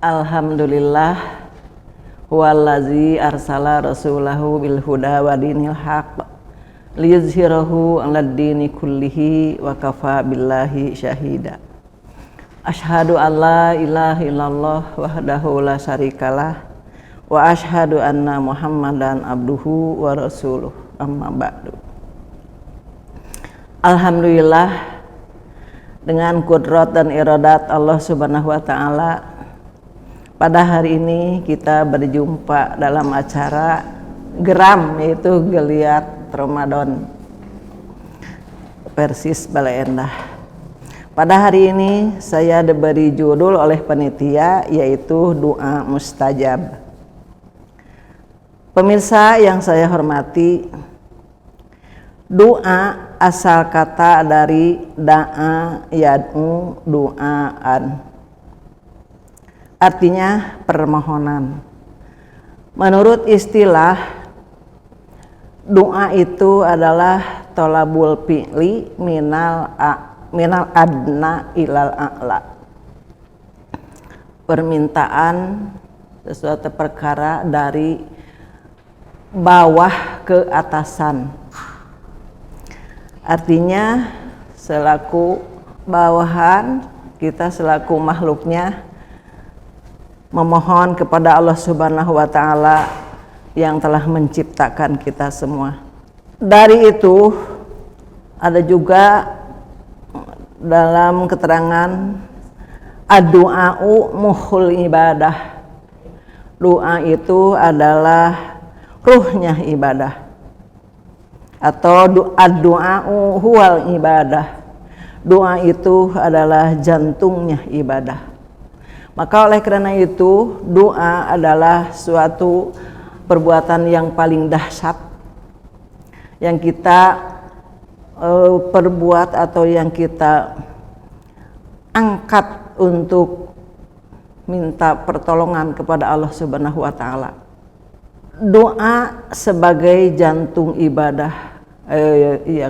Alhamdulillah huwallazi arsala rasulahu bil huda wa dinil haq liyuzhirahu 'alad dini kullihi wa kafa billahi syahida. Asyhadu an la ilaha illallah wahdahu la syarikalah wa asyhadu anna Muhammadan abduhu wa rasuluh. Amma ba'du. Alhamdulillah, dengan kudrat dan iradat Allah Subhanahu wa taala, pada hari ini kita berjumpa dalam acara geram, yaitu Geliat Ramadan Persis Bale Endah. Pada hari ini saya diberi judul oleh panitia, yaitu doa mustajab. Pemirsa yang saya hormati, doa asal kata dari da'a yad'u du'aan, artinya permohonan. Menurut istilah, doa itu adalah tolabul fi'li minal adna ilal a'la, permintaan sesuatu perkara dari bawah ke atasan. Artinya selaku bawahan, kita selaku makhluknya memohon kepada Allah Subhanahu wa taala yang telah menciptakan kita semua. Dari itu ada juga dalam keterangan ad-du'a'u muhul ibadah. Doa itu adalah ruhnya ibadah, atau ad-du'a'u huwal ibadah. Doa itu adalah jantungnya ibadah. Maka oleh karena itu, doa adalah suatu perbuatan yang paling dahsyat yang kita perbuat atau yang kita angkat untuk minta pertolongan kepada Allah Subhanahu wa taala. Doa sebagai jantung ibadah.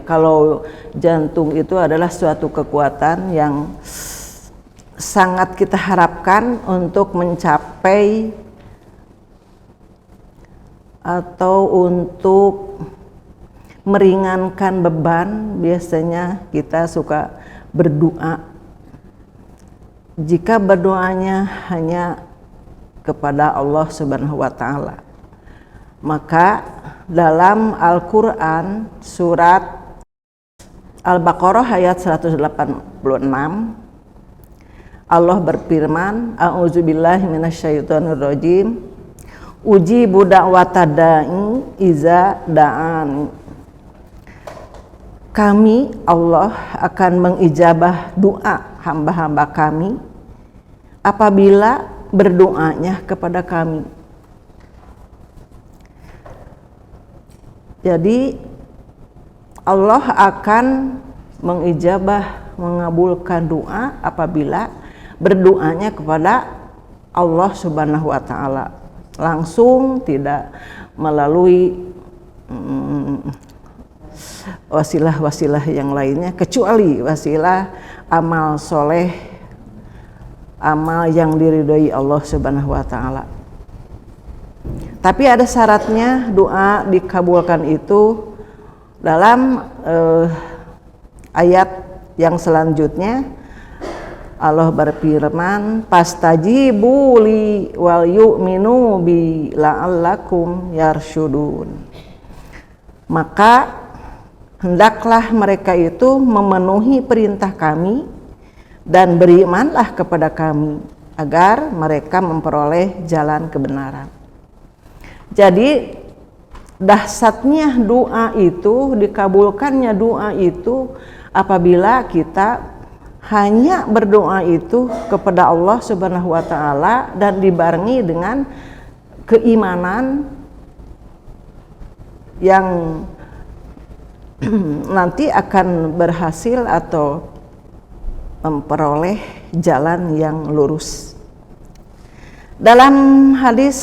Kalau jantung itu adalah suatu kekuatan yang sangat kita harapkan untuk mencapai atau untuk meringankan beban. Biasanya kita suka berdoa. Jika berdoanya hanya kepada Allah Subhanahu wa taala, maka dalam Al-Quran surat Al-Baqarah ayat 186 Allah berfirman, a'udzubillahi minasyaitonirrajim, ujibu da'wata da'i iza da'an. Kami Allah akan mengijabah doa hamba-hamba kami apabila berdoanya kepada kami. Jadi Allah akan mengijabah, mengabulkan doa apabila berdoanya kepada Allah Subhanahu wa taala langsung, tidak melalui wasilah-wasilah yang lainnya, kecuali wasilah amal soleh, amal yang diridhoi Allah Subhanahu wa taala. Tapi ada syaratnya doa dikabulkan itu dalam ayat yang selanjutnya. Allah berfirman, pastajibu li wal yu'minu bi la'allakum yarsyudun. Maka hendaklah mereka itu memenuhi perintah kami dan berimanlah kepada kami agar mereka memperoleh jalan kebenaran. Jadi dahsyatnya doa itu, dikabulkannya doa itu apabila kita hanya berdoa itu kepada Allah Subhanahu wa taala dan dibarengi dengan keimanan yang nanti akan berhasil atau memperoleh jalan yang lurus. Dalam hadis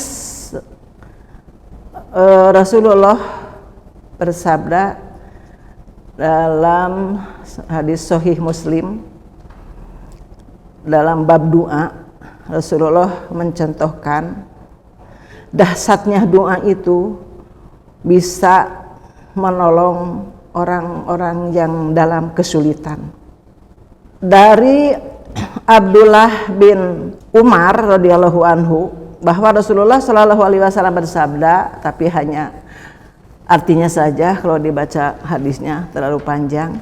Rasulullah bersabda dalam hadis Sahih Muslim dalam bab doa, Rasulullah mencontohkan dahsyatnya doa itu bisa menolong orang-orang yang dalam kesulitan. Dari Abdullah bin Umar radhiyallahu anhu bahwa Rasulullah Shallallahu alaihi wasallam bersabda, tapi hanya artinya saja, kalau dibaca hadisnya terlalu panjang.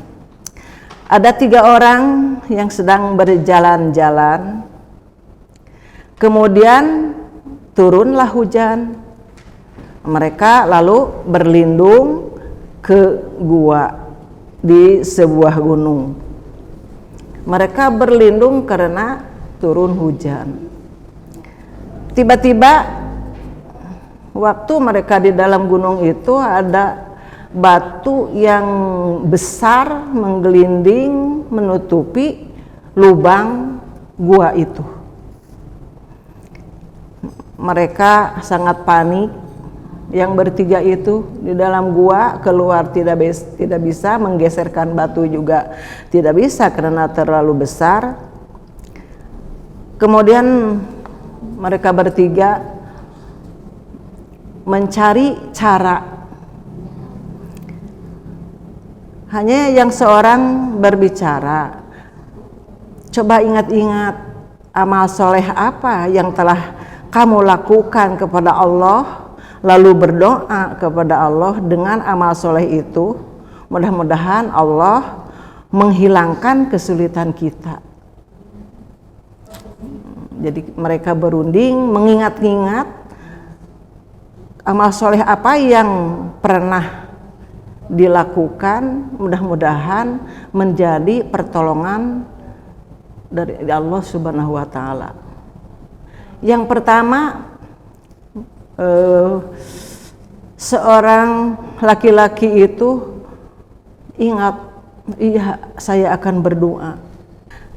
Ada 3 orang yang sedang berjalan-jalan, kemudian turunlah hujan. Mereka lalu berlindung ke gua di sebuah gunung. Mereka berlindung karena turun hujan. Tiba-tiba waktu mereka di dalam gunung itu ada batu yang besar menggelinding menutupi lubang gua itu. Mereka sangat panik. Yang bertiga itu di dalam gua, keluar tidak bisa, menggeserkan batu juga tidak bisa karena terlalu besar. Kemudian mereka bertiga mencari cara. Hanya yang seorang berbicara, coba ingat-ingat amal soleh apa yang telah kamu lakukan kepada Allah, lalu berdoa kepada Allah dengan amal soleh itu. Mudah-mudahan Allah menghilangkan kesulitan kita. Jadi mereka berunding mengingat-ingat amal soleh apa yang pernah dilakukan, mudah-mudahan menjadi pertolongan dari Allah Subhanahu wa taala. Yang pertama, seorang laki-laki itu ingat, iya saya akan berdoa.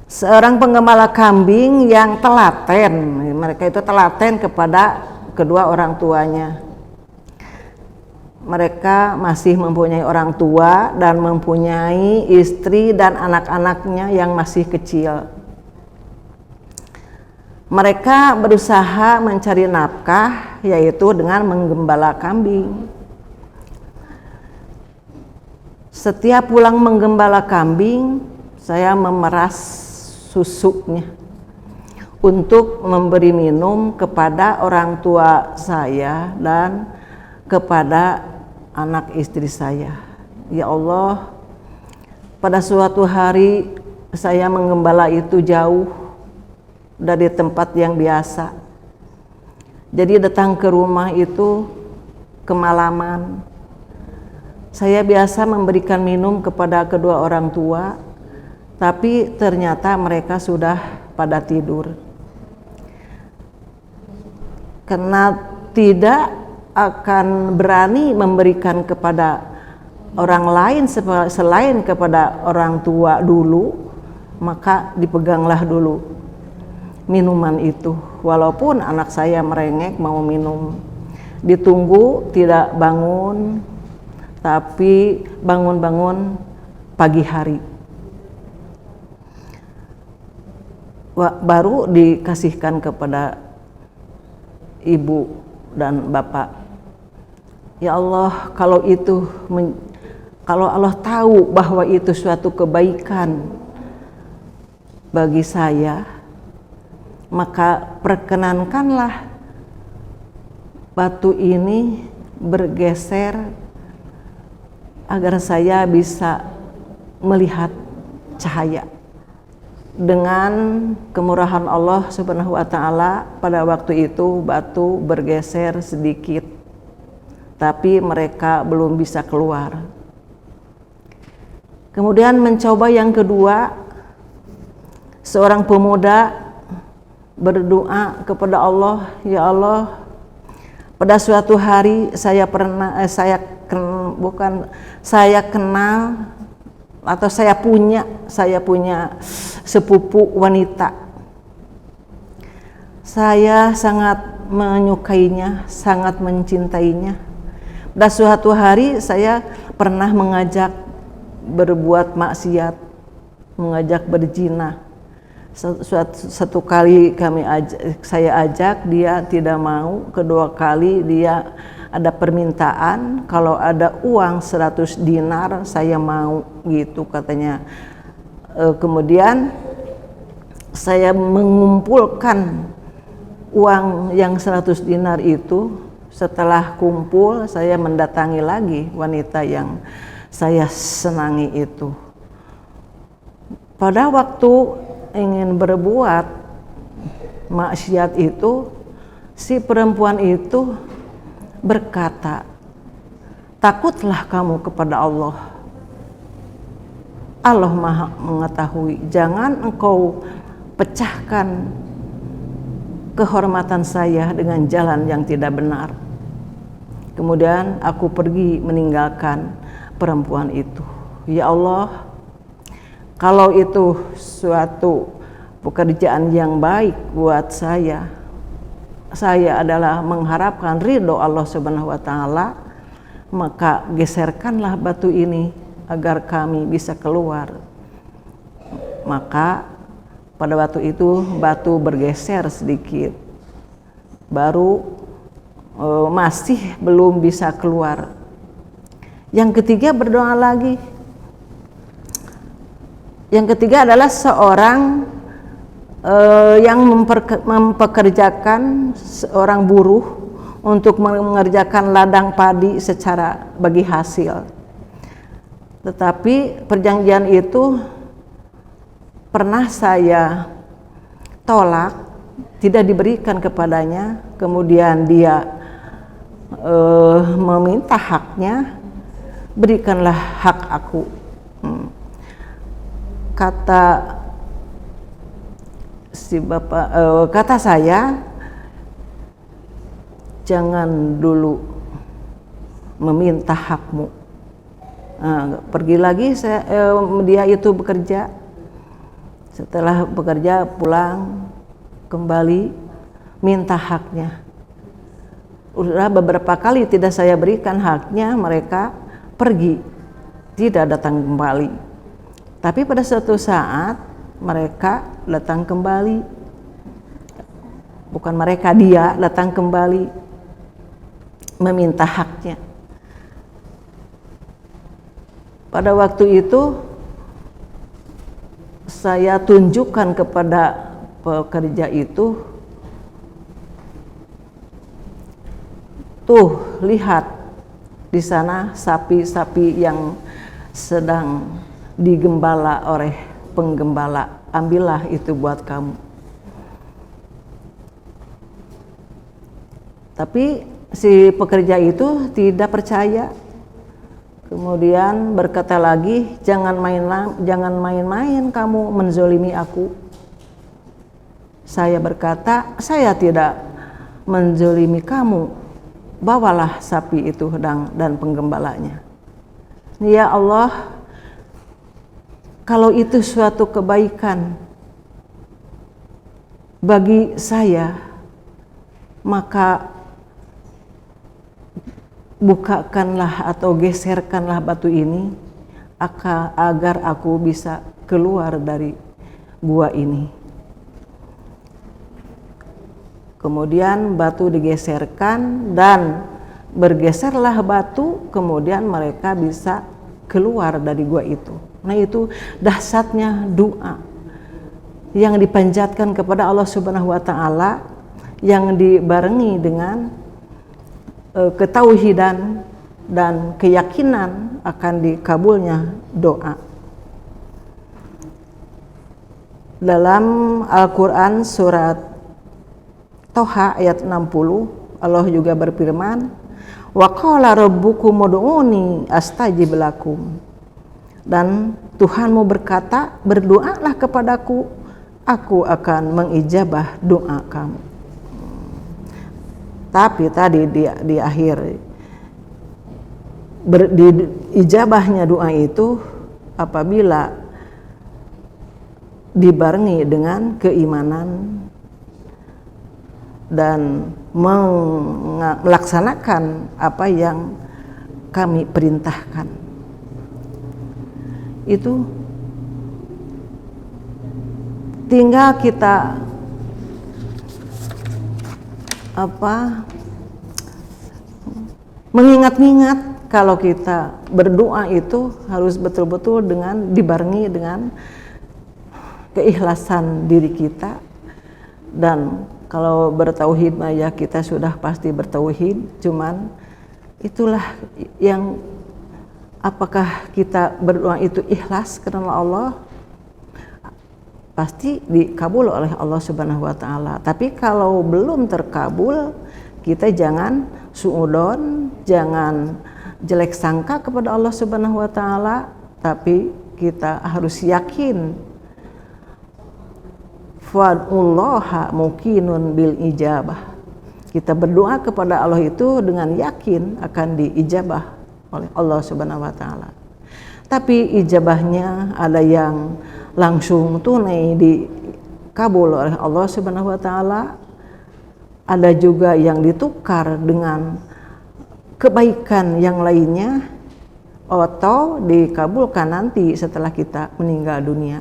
Seorang penggembala kambing yang telaten, mereka itu telaten kepada kedua orang tuanya. Mereka masih mempunyai orang tua dan mempunyai istri dan anak-anaknya yang masih kecil. Mereka berusaha mencari nafkah, yaitu dengan menggembala kambing. Setiap pulang menggembala kambing, saya memeras susuknya untuk memberi minum kepada orang tua saya dan kepada anak istri saya. Ya Allah, pada suatu hari saya menggembala itu jauh dari tempat yang biasa. Jadi datang ke rumah itu kemalaman. Saya biasa memberikan minum kepada kedua orang tua, tapi ternyata mereka sudah pada tidur. Karena tidak akan berani memberikan kepada orang lain selain kepada orang tua dulu, maka dipeganglah dulu minuman itu. Walaupun anak saya merengek mau minum, ditunggu tidak bangun, tapi bangun-bangun pagi hari. Baru dikasihkan kepada ibu dan bapak. Ya Allah, kalau Allah tahu bahwa itu suatu kebaikan bagi saya, maka perkenankanlah batu ini bergeser agar saya bisa melihat cahaya. Dengan kemurahan Allah Subhanahu wa taala, pada waktu itu batu bergeser sedikit, tapi mereka belum bisa keluar. Kemudian mencoba yang kedua, seorang pemuda berdoa kepada Allah, ya Allah, pada suatu hari saya punya sepupu wanita. Saya sangat menyukainya, sangat mencintainya. Pada suatu hari saya pernah mengajak berbuat maksiat, mengajak berzina. Satu kali saya ajak, dia tidak mau. Kedua kali dia ada permintaan, kalau ada uang 100 dinar saya mau, gitu katanya. Kemudian saya mengumpulkan uang yang 100 dinar itu. Setelah kumpul, saya mendatangi lagi wanita yang saya senangi itu. Pada waktu ingin berbuat maksiat itu, si perempuan itu berkata, takutlah kamu kepada Allah. Allah Maha mengetahui, jangan engkau pecahkan kehormatan saya dengan jalan yang tidak benar. Kemudian aku pergi meninggalkan perempuan itu. Ya Allah, kalau itu suatu pekerjaan yang baik buat saya adalah mengharapkan ridho Allah Subhanahu wa Ta'ala, maka geserkanlah batu ini agar kami bisa keluar. Maka pada waktu itu batu bergeser sedikit, baru masih belum bisa keluar. Yang ketiga berdoa lagi. Yang ketiga adalah seorang yang mempekerjakan seorang buruh untuk mengerjakan ladang padi secara bagi hasil. Tetapi perjanjian itu pernah saya tolak, tidak diberikan kepadanya. Kemudian dia meminta haknya, berikanlah hak aku. Kata si bapak, kata saya, jangan dulu meminta hakmu. Pergi lagi dia itu bekerja. Setelah bekerja pulang kembali minta haknya. Udah beberapa kali tidak saya berikan haknya, mereka pergi, tidak datang kembali. Tapi pada suatu saat mereka datang kembali. Bukan mereka, dia datang kembali meminta haknya. Pada waktu itu saya tunjukkan kepada pekerja itu, tuh lihat di sana sapi-sapi yang sedang digembala oleh penggembala, ambillah itu buat kamu. Tapi si pekerja itu tidak percaya. Kemudian berkata lagi, jangan main-main kamu menzolimi aku. Saya berkata, saya tidak menzolimi kamu. Bawalah sapi itu dan penggembalanya. Ya Allah, kalau itu suatu kebaikan bagi saya, maka bukakanlah atau geserkanlah batu ini agar aku bisa keluar dari gua ini. Kemudian batu digeserkan dan bergeserlah batu, kemudian mereka bisa keluar dari gua itu. Nah, itu dahsyatnya doa yang dipanjatkan kepada Allah Subhanahu wa Ta'ala, yang dibarengi dengan ketauhidan dan keyakinan akan dikabulnya doa. Dalam Al-Quran surat Toha ayat 60, Allah juga berfirman, wa qala rabbukum ud'uni astajib lakum. Dan Tuhanmu berkata, berdoalah kepadaku, aku akan mengijabah doa kamu. Tapi tadi di akhir ijabahnya doa itu apabila dibarengi dengan keimanan dan melaksanakan apa yang kami perintahkan. Itu tinggal kita mengingat-ingat kalau kita berdoa itu harus betul-betul dibarengi dengan keikhlasan diri kita. Dan kalau bertauhid ya kita sudah pasti bertauhid, cuman itulah yang apakah kita berdoa itu ikhlas karena Allah, pasti dikabul oleh Allah Subhanahu wa taala. Tapi kalau belum terkabul, kita jangan suudzon, jangan jelek sangka kepada Allah Subhanahu wa taala, tapi kita harus yakin fa'ullaha muqinun bil ijabah. Kita berdoa kepada Allah itu dengan yakin akan diijabah oleh Allah Subhanahu wa taala. Tapi ijabahnya ada yang langsung tunai dikabul oleh Allah Subhanahu wa taala, ada juga yang ditukar dengan kebaikan yang lainnya atau dikabulkan nanti setelah kita meninggal dunia.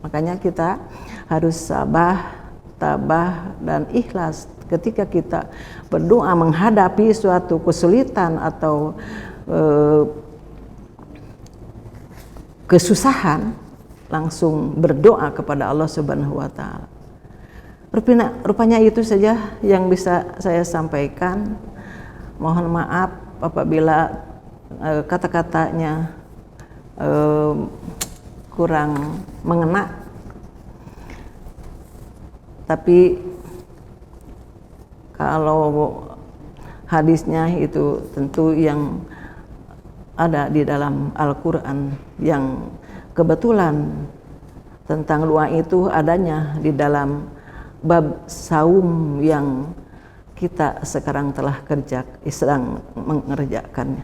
Makanya kita harus sabar, tabah, dan ikhlas ketika kita berdoa menghadapi suatu kesulitan atau kesusahan, langsung berdoa kepada Allah Subhanahu wa taala. Rupanya itu saja yang bisa saya sampaikan. Mohon maaf apabila kata-katanya kurang mengena. Tapi kalau hadisnya itu tentu yang ada di dalam Al-Quran, yang kebetulan tentang doa itu adanya di dalam bab saum yang kita sekarang telah sedang mengerjakannya.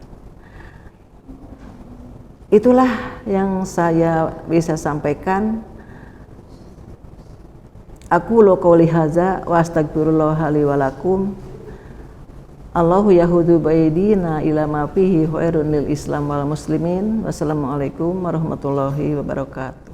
Itulah yang saya bisa sampaikan. Aku qouli hadza wa astaghfirullah li wa lakum. Allahu yahudu baidina ila ma fihi khairun lil Islam wal muslimin. Wassalamualaikum warahmatullahi wabarakatuh.